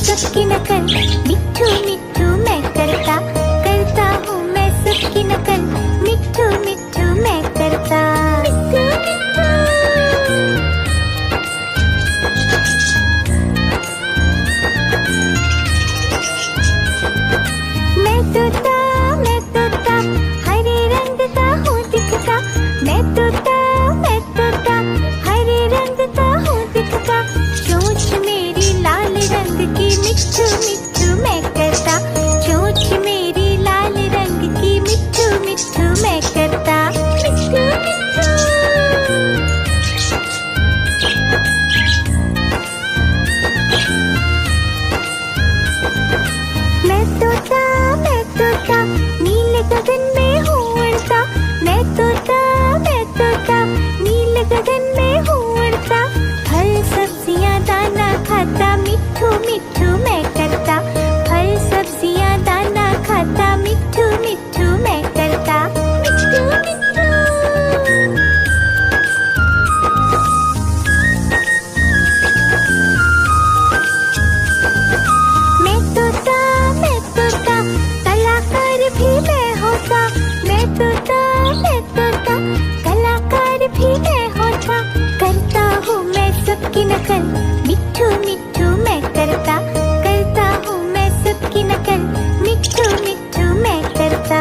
सबकी नकल, मिट्ठू मिट्ठू मैं करता, करता हूँ मैं सबकी नकल, मिट्ठू मिट्ठू मैं करता। मैं तोता हरे रंग का हूँ दिखता, मैं तोता हरे रंग का हूँ दिखता, चोंच मेरी लाल रंग की, मिट्ठू मिट्ठू मैं करता, चोंच मेरी लाल रंग की, मिट्ठू मिट्ठू मैं करता। मैं तोता नीले गगन में हूँ उड़ता, मैं तोता नीले गगन में हूँ उड़ता, फल सब्जियाँ दाना खाता, मिट्ठू मिट्ठू मैं करता, फल सब्जियाँ दाना खाता, मिट्ठू मिट्ठू मैं करता। मैं तोता कलाकार भी मैं होता, मैं तोता कलाकार भी मैं होता, करता हूँ मैं सबकी नकल, मिट्ठू मिट्ठू मैं करता, करता हूँ मैं सबकी नकल, मिट्ठू मिट्ठू मैं करता।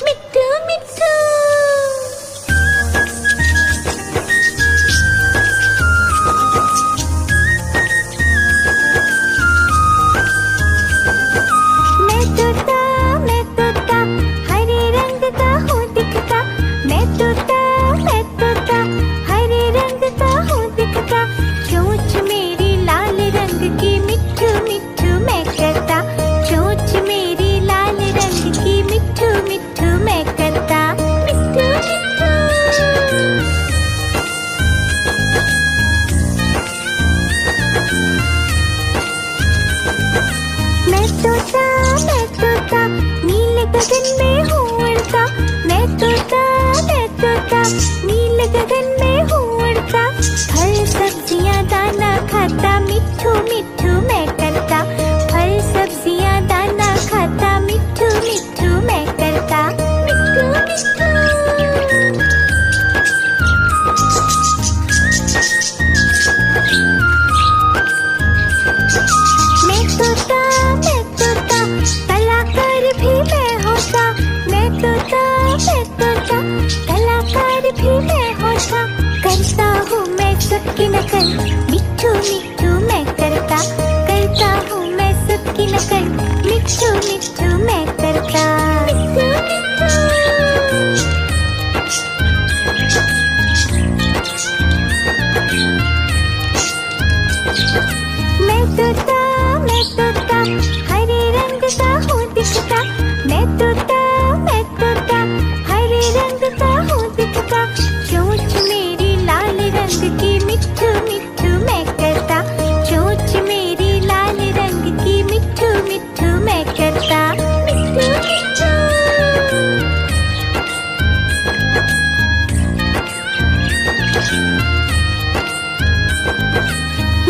मिट्ठू मिट्ठू मैं तोता हरे रंग का हूँ दिखता, मैं तोता हरे रंग का हूँ दिखता, चोंच मेरी लाल रंग की, मिट्ठू मिट्ठू मैं करता, चोंच मेरी लाल रंग की, मिट्ठू मिट्ठू मैं करता। मैं तोता नीले गगन में हूँ उड़ता, मैं तोता नीले गगन में हूँ उड़ता, फल सब्जियाँ दाना खाता, मिट्ठू मिट्ठू मैं करता, फल सब्जियाँ दाना खाता, मिट्ठू मिट्ठू मैं करता। मैं तोता कलाकार भी मैं होता, मैं तोता कलाकार भी मैं होता, करता हूँ मैं सबकी नकल, मिट्ठू मिट्ठू मैं करता, करता हूँ मैं सबकी नकल, मिट्ठू मिट्ठू मैं करता। मैं तोता हरे रंग का हूँ दिखता, मैं तोता हरे रंग का हूँ दिखता, चोंच मेरी लाल रंग की, मिट्ठू मिट्ठू मैं करता, चोंच मेरी लाल रंग की, मिट्ठू मिट्ठू मैं करता।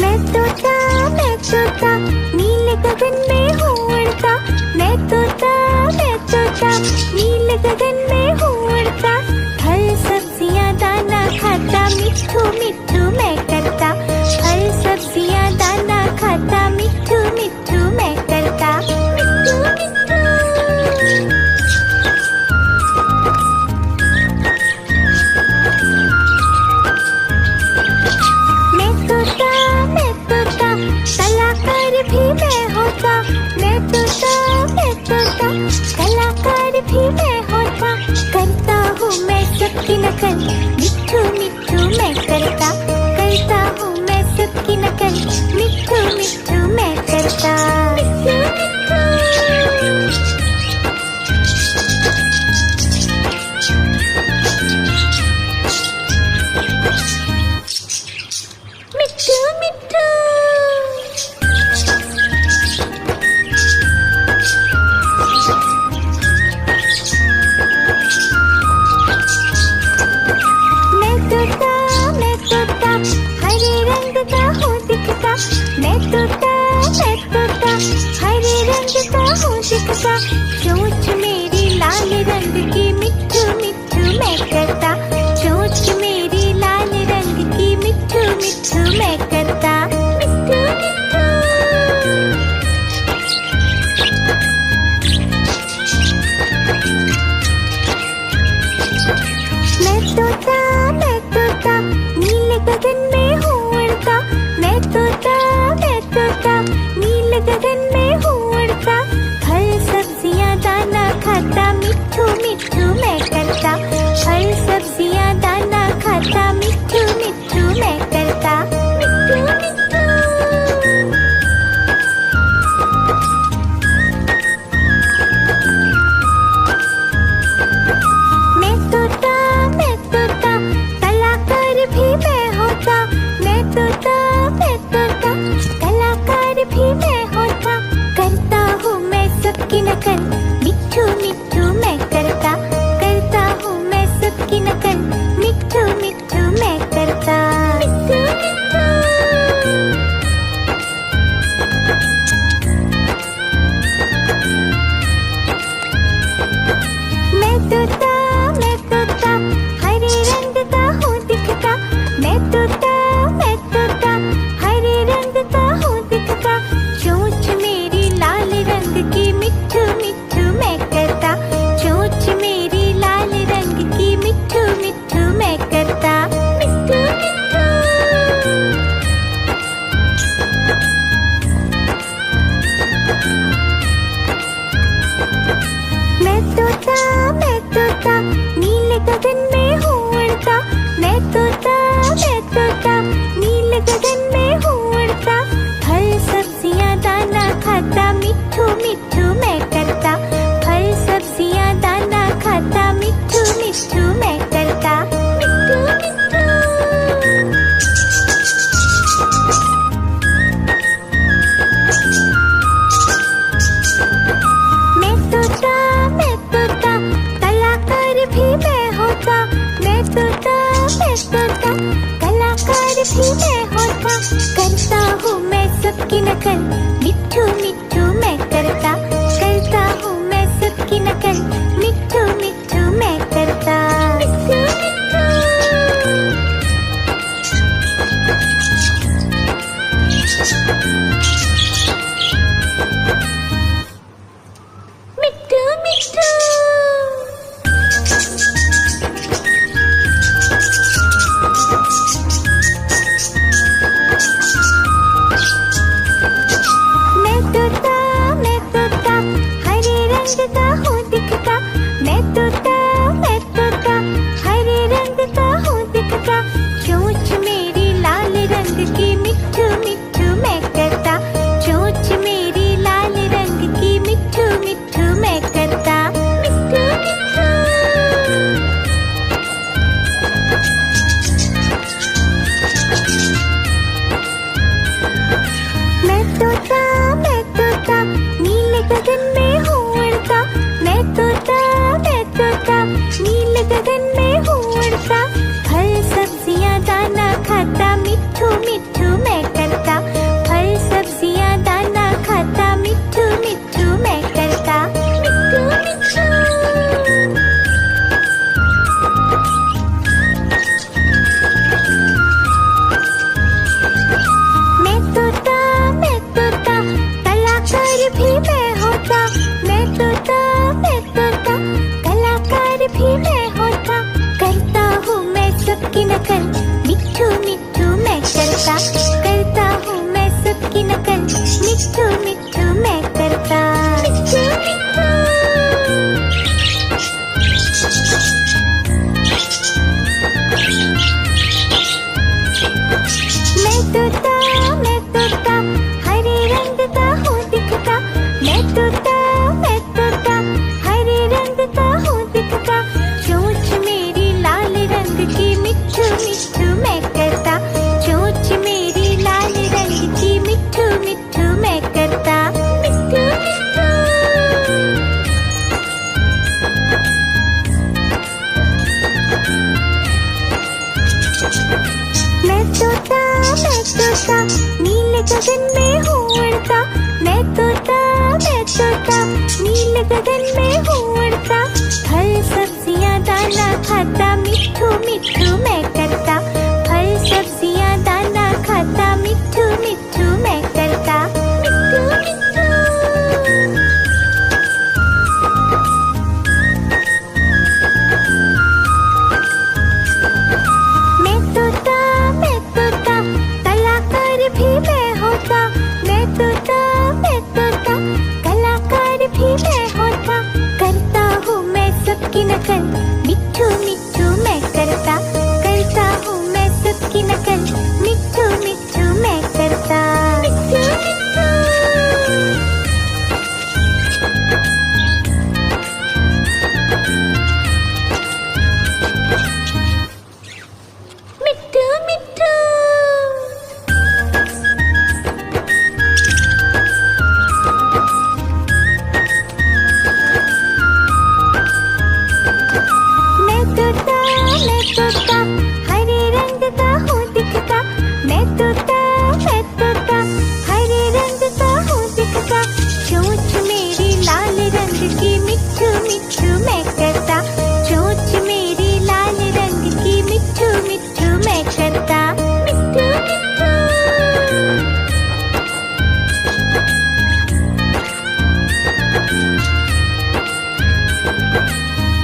मैं तोता नीले गगन में हूँ उड़ता, मैं तोता नीले गगन में हूँ उड़ता, फल सब्जियाँ दाना खाता, मिट्ठू मिट्ठू मैं करता, फल सब्जियाँ दाना खाता, मिट्ठू मिट्ठू मैं करता। मैं तोता कलाकार भी मैं होता, मैं तोता कलाकार भी मैं होता, करता हूँ मैं सबकी नकल, मिट्ठू मिट्ठू मैं करता, तोता, चोंच मेरी लाल रंग की मिट्ठू मिट्ठू मैं करता, चोंच मेरी लाल रंग की मिट्ठू मिट्ठू मैं करता, मिट्ठू मिट्ठू। मैं तोता नीले गगन में हूँ उड़ता, मैं तोता नीले गगन में हूँ उड़ता, फल सब्जियाँ दाना खाता, मिट्ठू मिट्ठू मैं करता, फल सब्जियाँ दाना खाता, मिट्ठू मिट्ठू मैं करता, मिट्ठू मिट्ठू। मैं तोता कलाकार भी मैं होता, मैं तोता कलाकार भी मैं होता, करता हूँ मैं सबकी नकल, मिट्ठू मिट्ठू मैं करता हूँ मैं सबकी नकल, मिट्ठू मिट्ठू मैं करता, मिट्ठू मिट्ठू। मैं तोता हरे रंग का हूँ दिखता, मैं तोता हरे रंग का हूँ दिखता, चोंच मेरी लाल रंग की मिट्ठू मिट्ठू मैं करता, चोंच मेरी लाल रंग की मिट्ठू मिट्ठू मैं करता, मिट्ठू मिट्ठू। मैं तोता नीले गगन में हूँ उड़ता, मैं तोता नीले गगन में हूँ उड़ता, फल सब्जियाँ दाना खाता, मिट्ठू मिट्ठू मैं करता, फल सब्जियाँ दाना खाता, मिट्ठू मिट्ठू मैं करता, मिट्ठू मिट्ठू। मैं तोता कलाकार भी मैं होता, मैं तोता कलाकार भी मैं होता, करता हूँ मैं सबकी नकल, मिट्ठू मिट्ठू मैं करता हूँ मैं सबकी नकल, मिट्ठू मिट्ठू मैं करता, मिट्ठू मिट्ठू। मिट्ठू मिट्ठू। मैं तोता हरे रंग का हूँ दिखता, मैं तोता हरे रंग का हूँ दिखता, चोंच मेरी लाल रंग की मिट्ठू मिट्ठू मैं करता, चोंच मेरी लाल रंग की मिट्ठू मिट्ठू मैं करता, मिट्ठू मिट्ठू। मैं तोता नीले गगन में हूँ उड़ता, मैं तोता नीले गगन में हूँ उड़ता, फल सब्जियाँ दाना खाता, मिट्ठू मिट्ठू मैं करता, फल सब्जियाँ दाना खाता, मिट्ठू मिट्ठू मैं करता, मिट्ठू मिट्ठू। मैं तोता कलाकार भी मैं होता, मैं तोता कलाकार भी मैं होता, करता हूँ मैं सबकी नकल, मिट्ठू मिट्ठू मैं करता हूँ मैं सबकी नकल, मिट्ठू मिट्ठू मैं करता, मिट्ठू मिट्ठू। मैं तोता हरे रंग का हूँ दिखता, मैं तोता हरे रंग का हूँ दिखता, चोंच मेरी लाल रंग की मिट्ठू मिट्ठू मैं करता, चोंच मेरी लाल रंग की मिट्ठू मिट्ठू मैं करता, मिट्ठू मिट्ठू। मैं तोता नीले गगन में हूँ उड़ता, मैं तोता नीले गगन में हूँ उड़ता, फल सब्जियाँ दाना खाता, मिट्ठू मिट्ठू मैं करता। फल सब्जियाँ दाना खाता, मिट्ठू मिट्ठू मैं करता। मिट्ठू मिट्ठू। मैं तोता, कलाकार भी मैं होता। मैं तोता, कलाकार भी मैं होता। करता हूँ मैं सबकी नकल, मिट्ठू मिट्ठू मैं करता। करता हूँ मैं सबकी नकल, मिट्ठू मिट्ठू मैं करता। मिट्ठू मिट्ठू। मिट्ठू मिट्ठू। मैं तोता, हरे रंग का हूँ दिखता। मैं तोता, हरे रंग का हूँ दिखता। चोंच मेरी लाल रंग की, मिट्ठू मिट्ठू मैं करता। चोंच मेरी लाल रंग की, मिट्ठू मिट्ठू मैं करता। मिट्ठू मिट्ठू।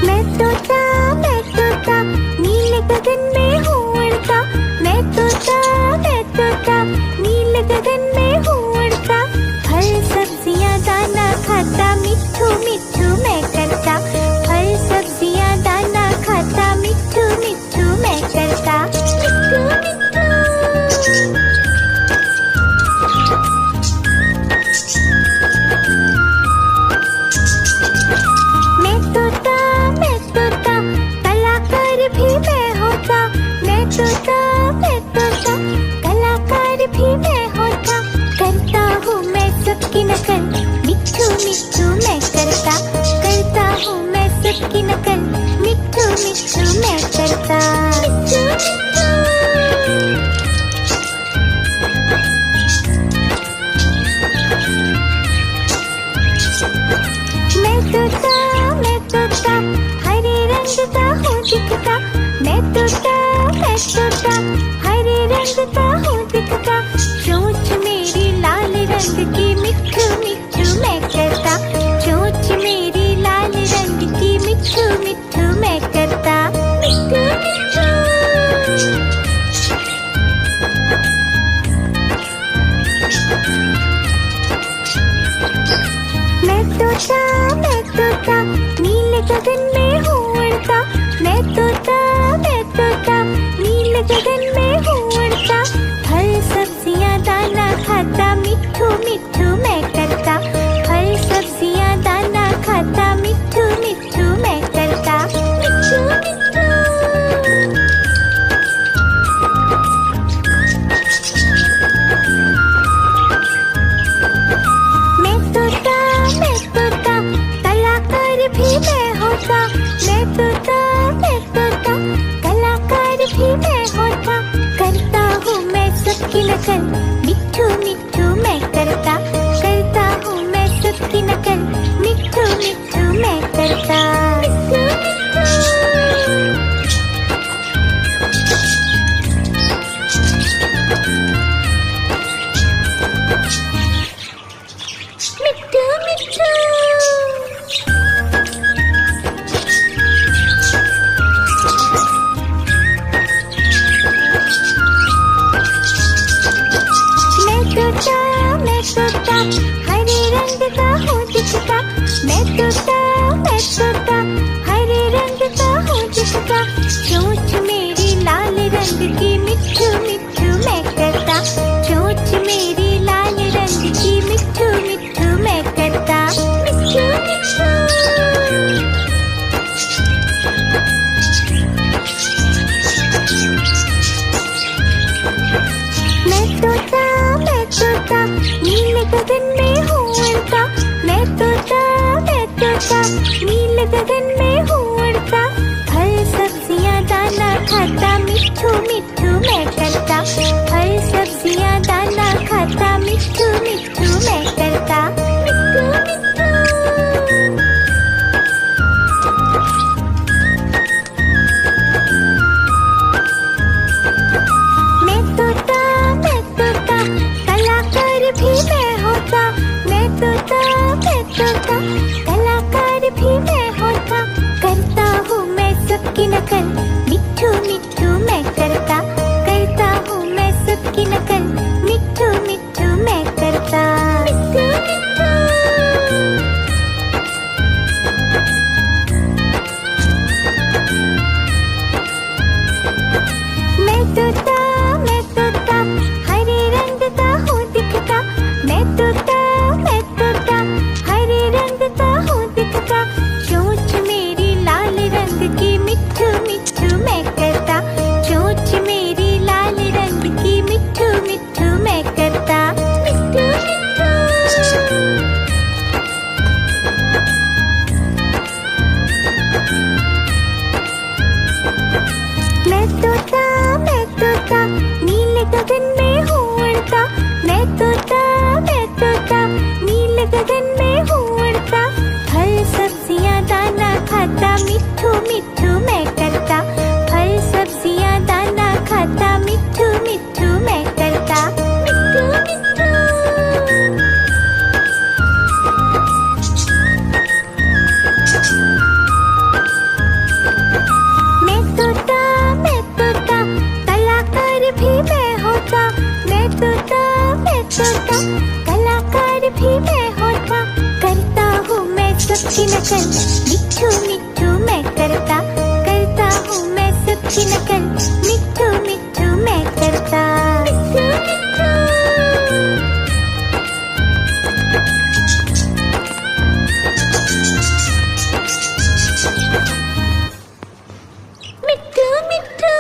मैं तोता, नीले गगन में हूँ उड़ता। मैं तोता, नीले गगन में हूँ उड़ता। फल सब्जियाँ दाना खाता, मिट्ठू मिट्ठू मैं करता। फल सब्जियाँ दाना खाता, मिट्ठू मिट्ठू मैं करता। मिट्ठू मिट्ठू। मैं तोता, कलाकार भी मैं होता। मैं तोता, कलाकार भी मैं होता। करता हूँ मैं सबकी नकल, मिट्ठू मिट्ठू मैं करता। करता हूँ मैं सबकी नकल, मिट्ठू मिट्ठू मैं करता। मिट्ठू मिट्ठू। मैं तोता, हरे रंग का हूँ दिखता। मैं तोता, हरे रंग का हूँ दिखता। चोंच मेरी लाल रंग की, मिट्ठू मिट्ठू मैं करता। चोंच मेरी लाल रंग की, मिट्ठू मिट्ठू मैं करता। मिट्ठू मिट्ठू। मैं तोता, नीले गगन में हूँ उड़ता। मैं तोता, नीले गगन में हूँ उड़ता। फल सब्जियाँ दाना खाता, मिट्ठू मिट्ठू मैं करता। फल सब्जियाँ दाना खाता, मिट्ठू मिट्ठू मैं करता। मिट्ठू मिट्ठू। मैं तोता, कलाकार भी मैं होता। मैं तोता, कलाकार भी मैं होता। करता हूँ मैं सबकी नकल, मिट्ठू मिट्ठू मैं करता। करता हूँ मैं सबकी नकल, मिट्ठू मिट्ठू मैं करता। मिट्ठू मिट्ठू। मिट्ठू मिट्ठू। मैं तोता, हरे रंग का हूँ दिखता। मैं तोता, हरे रंग का हूँ दिखता। चोंच मेरी लाल रंग की, मिट्ठू मिट्ठू मैं करता। चोंच मेरी लाल रंग की, मिट्ठू मिट्ठू मैं करता। मिट्ठू मिट्ठू। मैं तोता, नीले गगन में हूँ उड़ता। मैं तोता, नीले गगन में हूँ उड़ता। फल सब्जियाँ दाना खाता, मिट्ठू मिट्ठू मैं करता। फल सब्जियाँ दाना खाता, मिट्ठू मिट्ठू मैं करता। मिट्ठू मिट्ठू। भी मैं होता, मैं तोता, मैं तोता, कलाकार भी मैं होता। करता हूँ मैं सबकी नकल, मिट्ठू मिट्ठू मैं करता हूँ मैं सबकी नकल, मिट्ठू मिट्ठू मैं करता। मिट्ठू मिट्ठू मैं तोता हरे रंग का हूँ दिखता। मैं तोता हरे रंग का हूँ दिखता। चोंच मेरी लाल रंग की, मिट्ठू मिट्ठू मैं करता। चोंच मेरी लाल रंग की, मिट्ठू मिट्ठू मैं करता। मिट्ठू मिट्ठू मैं तोता नीले गगन में हूँ उड़ता। मैं तोता नीले गगन में हूँ उड़ता। फल सब्जियाँ दाना खाता, मिट्ठू मिट्ठू मैं करता। फल सब्जियाँ दाना खाता, मिट्ठू मिट्ठू मैं करता। मिट्ठू मिट्ठू मैं तोता कलाकार भी मैं होता। मैं तोता कलाकार भी मैं होता। करता हूँ मैं सबकी नकल, मिट्ठू मिट्ठू मैं करता हूँ मैं सबकी नकल, मिट्ठू मिट्ठू मैं करता। मिट्ठू मिट्ठू मिट्ठू मिट्ठू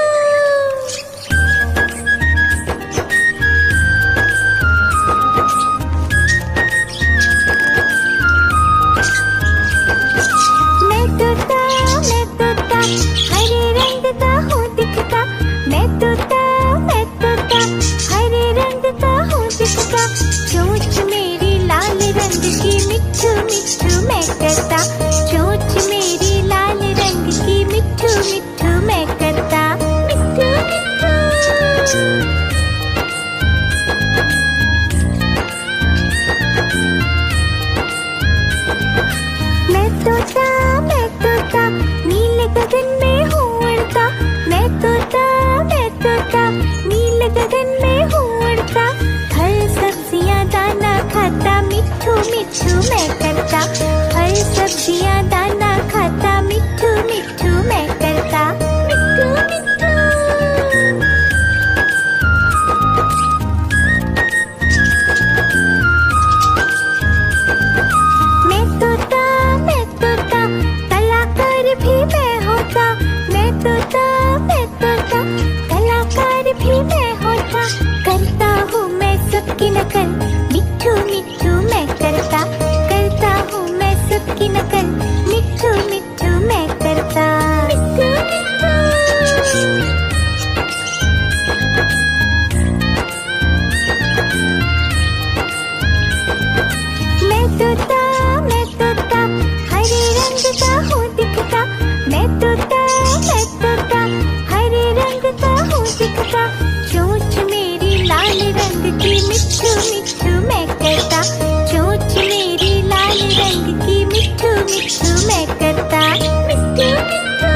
मैं तोता हरे रंग का हूँ दिखता। मैं तोता हरे रंग का हूँ दिखता। चोंच मेरी लाल रंग की, मिट्ठू मिट्ठू मैं करता। चोंच मेरी लाल रंग की, मिट्ठू मिट्ठू मैं करता। मिट्ठू मिट्ठू मैं तोता नीले गगन में हूँ उड़ता। मैं तोता नीले गगन में हूँ उड़ता। फल सब्जियाँ दाना खाता, मिट्ठू मिट्ठू मैं करता। फल सब्जियाँ दाना खाता, मिट्ठू मिट्ठू मैं करता। मिट्ठू मिट्ठू मैं तोता कलाकार भी मैं होता। मैं तोता कलाकार भी मैं होता। करता हूँ मैं सबकी नकल, मिट्ठू मिट्ठू मैं करता हूँ मैं सबकी नकल, मिट्ठू मिट्ठू मैं करता। मिट्ठू मिट्ठू मैं तोता हरे रंग का हूँ दिखता। मैं तोता हरे रंग का हूँ दिखता। चोंच मेरी लाल रंग की, मिट्ठू मिट्ठू मैं करता। चोंच मेरी लाल रंग की, मिट्ठू मिट्ठू मैं करता। मिट्ठू मिट्ठू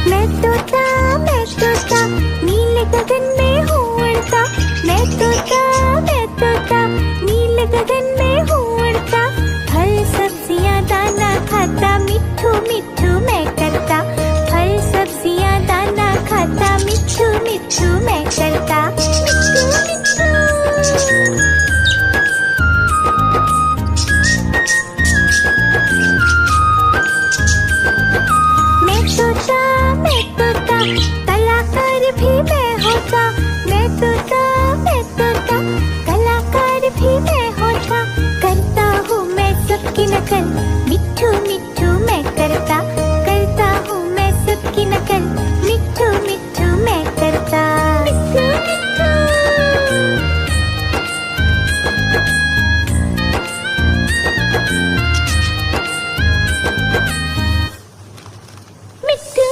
मैं तोता नीले गगन में हूँ उड़ता। मैं तोता नीले गगन में हूँ उड़ता। फल सब्जियाँ दाना खाता, मिट्ठू मिट्ठू मैं करता। फल सब्जियाँ दाना खाता, मिट्ठू मिट्ठू मैं करता। मिट्ठू मिट्ठू मैं तोता कलाकार भी मैं होता। मैं तोता कलाकार भी मैं होता। करता हूँ मैं सबकी नकल, मिट्ठू मिट्ठू मैं करता हूँ मैं सबकी नकल, मिट्ठू मिट्ठू मैं करता। मिट्ठू मिट्ठू मिट्ठू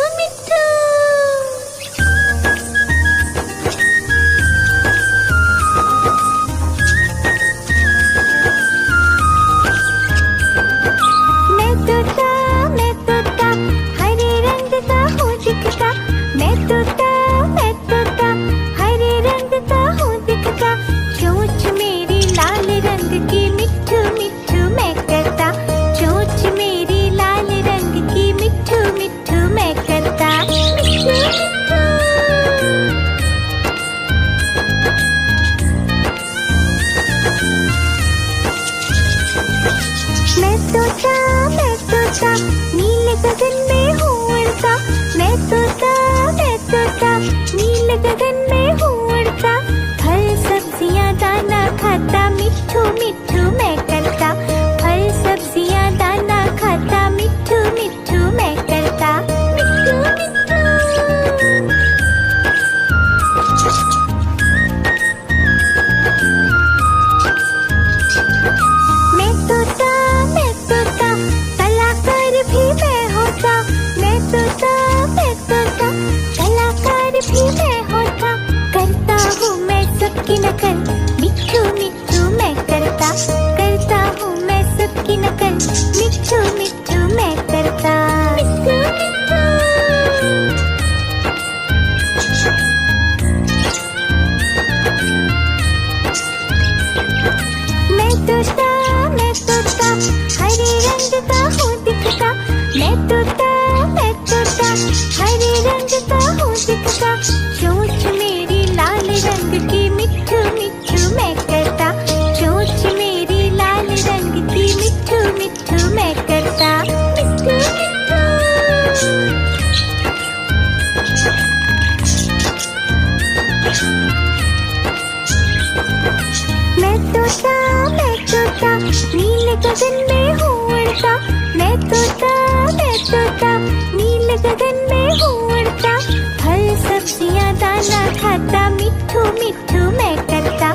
गगन में हूँ उड़ता, मैं तोता नीले गगन में हूँ उड़ता। फल सब्जियाँ दाना खाता, मिट्ठू मिट्ठू मैं करता।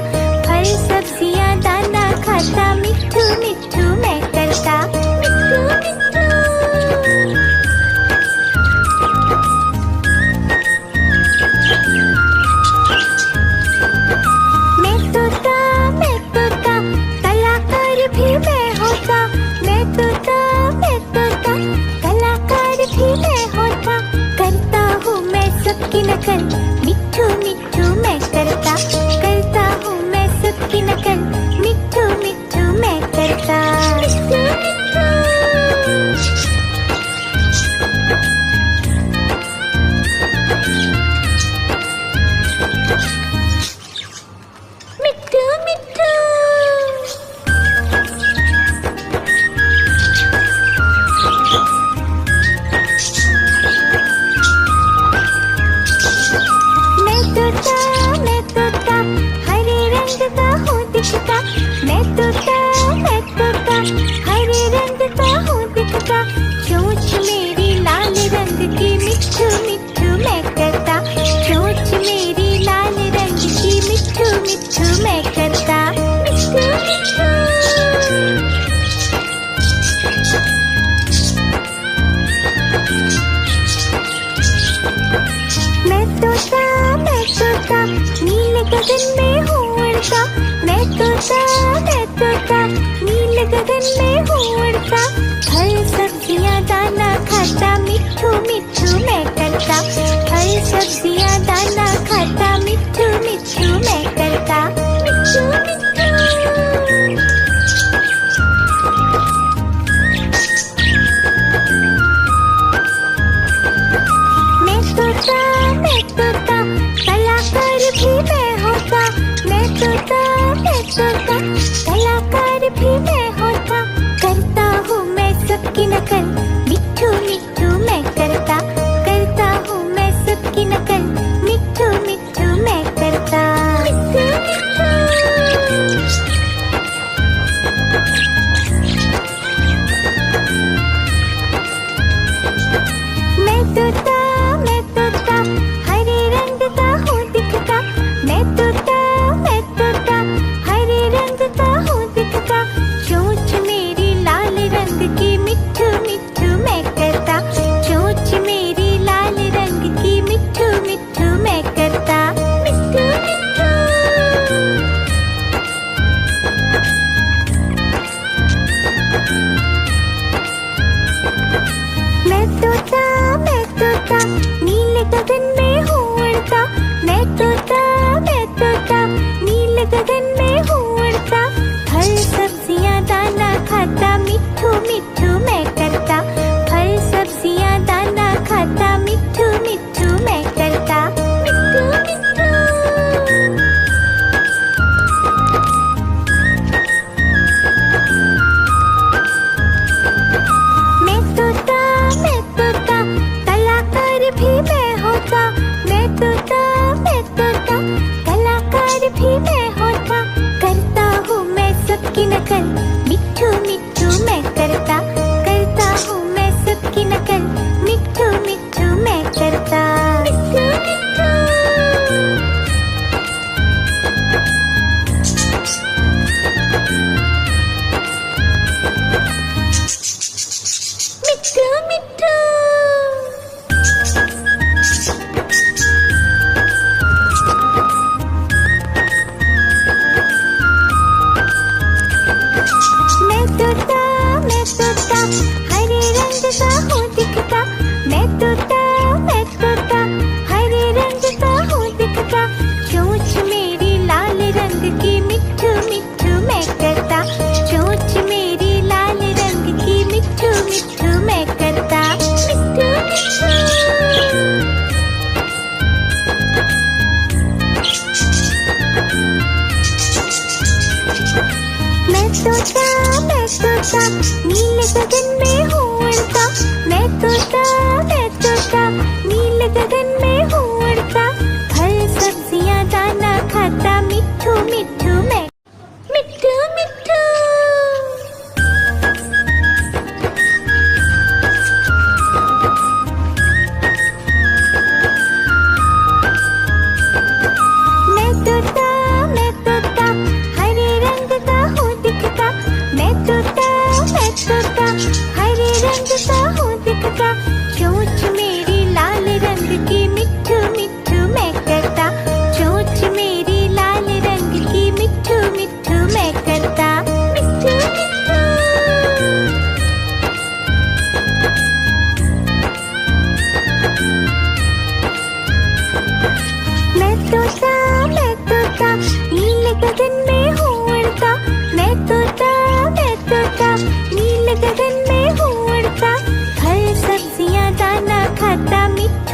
फल सब्जियाँ दाना खाता, मिट्ठू मिट्ठू मैं करता। मिट्ठू मिट्ठू। मैं तोता कलाकार भी मैं होता। मैं तोता कलाकार भी मैं होता। करता हूँ मैं सबकी नकल, मिट्ठू मिट्ठू मैं करता। करता हूँ मैं सबकी नकल, मिट्ठू मिट्ठू मैं करता। मिट्ठू मिट्ठू। मिट्ठू मिट्ठू। मैं तोता हरे रंग का हूँ दिखता। मैं तोता हरे रंग का हूँ दिखता। चोंच मेरी लाल रंग की, मिट्ठू मिट्ठू मैं करता। चोंच मेरी लाल रंग की, मिट्ठू मिट्ठू मैं करता। मिट्ठू मिट्ठू। मैं तोता नीले गगन में हूँ उड़ता। मैं तोता नीले गगन में हूँ उड़ता। फल सब्जियाँ दाना खाता, मिट्ठू मिट्ठू मैं करता। फल सब्जियाँ दाना खाता, मिट्ठू मिट्ठू मैं करता। मिट्ठू मिट्ठू। मैं तोता कलाकार भी मैं होता। मैं तोता कलाकार भी मैं होता। करता हूँ मैं सबकी नकल, मिट्ठू मिट्ठू मैं करता। करता हूँ मैं सबकी नकल, मिट्ठू मिट्ठू मैं करता। मिट्ठू मिट्ठू। मैं तोता हरे रंग का हूँ दिखता। मैं तोता हरे रंग का हूँ दिखता। चोंच मेरी लाल रंग की, मिट्ठू मिट्ठू मैं करता। चोंच मेरी लाल रंग की, मिट्ठू मिट्ठू मैं करता। मिट्ठू मिट्ठू। मैं तोता नीले गगन में हूँ उड़ता। मैं तोता नीले गगन में हूँ उड़ता। फल सब्जियाँ दाना खाता, मिट्ठू मिट्ठू मैं करता। फल सब्जियाँ दाना खाता, मिट्ठू मिट्ठू मैं करता। मिट्ठू मिट्ठू। मैं तोता कलाकार भी मैं होता। मैं तोता कलाकार भी मैं होता। करता हूँ मैं सबकी नकल, मिट्ठू मिट्ठू मैं करता। करता हूँ मैं सबकी नकल, मिट्ठू मिट्ठू मैं करता। मिट्ठू मिट्ठू। मिट्ठू मिट्ठू।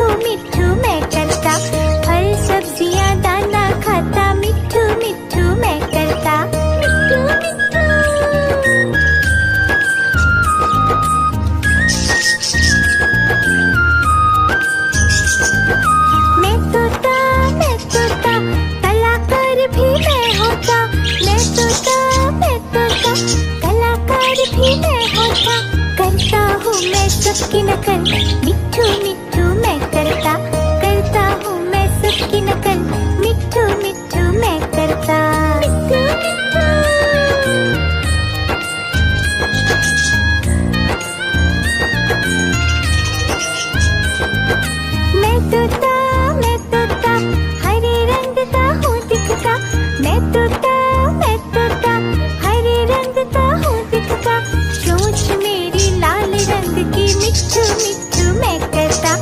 मिट्ठू मिट्ठू मैं करता, फल सब्जियां दाना खाता, मिट्ठू मिट्ठू मैं करता, मिट्ठू मिट्ठू। मैं तोता कलाकार भी मैं होता, मैं तोता कलाकार भी मैं होता, करता हूँ मैं सबकी नकल, मिट्ठू मिट्ठू मैं करता हूँ मैं सबकी नकल, मिट्ठू मिट्ठू मैं करता, मिट्ठू मिट्ठू। मैं तोता हरे रंग का हूँ दिखता, मैं तोता हरे रंग का हूँ दिखता, चोंच मेरी लाल रंग की, मिट्ठू मिट्ठू मैं करता,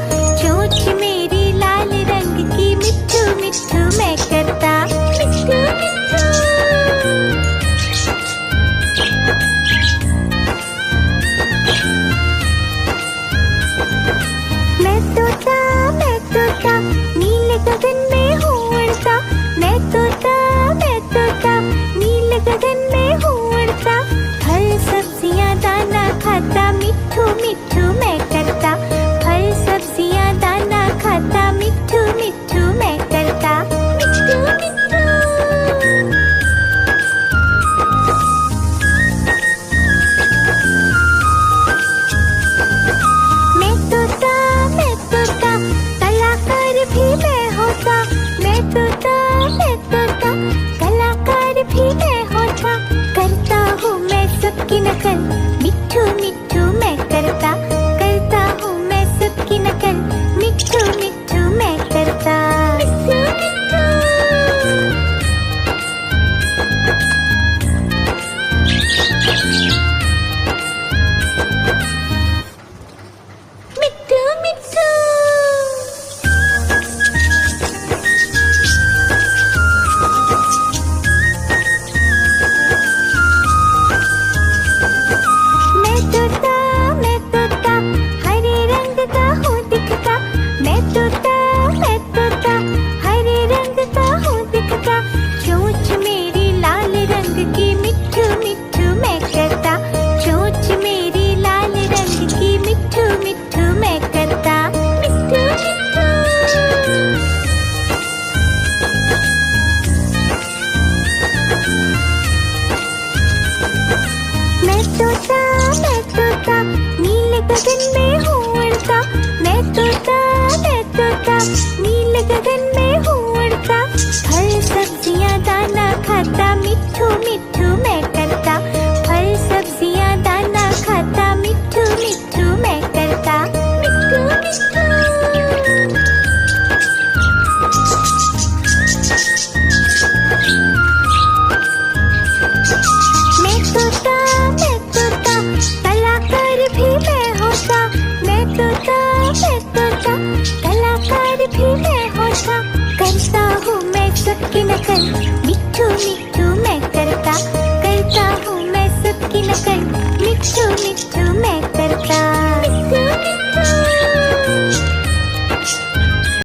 चोंच मेरी लाल रंग की, मिट्ठू मिट्ठू मैं करता, मिट्ठू मिट्ठू। मैं तोता नीले गगन में हूँ उड़ता, मैं तोता नीले गगन में हूँ उड़ता, फल सब्जियां दाना खाता, मिट्ठू मिट्ठू मैं करता, फल सब्जियां दाना खाता, मिट्ठू मिट्ठू मैं करता, मिट्ठू मिट्ठू। मैं तोता कलाकार भी मैं होता, मैं तोता कलाकार भी मैं होता, करता हूँ मैं सबकी नकल, मिट्ठू मिट्ठू मैं करता हूँ मैं सबकी नकल, मिट्ठू मिट्ठू मैं करता, मिट्ठू मिट्ठू। मिट्ठू मिट्ठू। मैं तोता हरे रंग का हूँ दिखता, मैं तोता हरे रंग का हूँ दिखता, चोंच मेरी लाल रंग की, मिट्ठू मिट्ठू मैं करता, चोंच मेरी लाल रंग की, मिट्ठू मिट्ठू मैं करता, मिट्ठू मिट्ठू। मैं तोता नीले गगन में हूँ उड़ता, मैं तोता नीले गगन में हूँ उड़ता, फल सब्जियां दाना खाता, मिट्ठू मिट्ठू मैं करता, फल सब्जियां दाना खाता, मिट्ठू मिट्ठू मैं करता, मिट्ठू मिट्ठू। मैं तोता कलाकार भी मैं होता, मैं तोता कलाकार भी मैं होता, करता हूँ मैं सबकी नकल, मिट्ठू मिट्ठू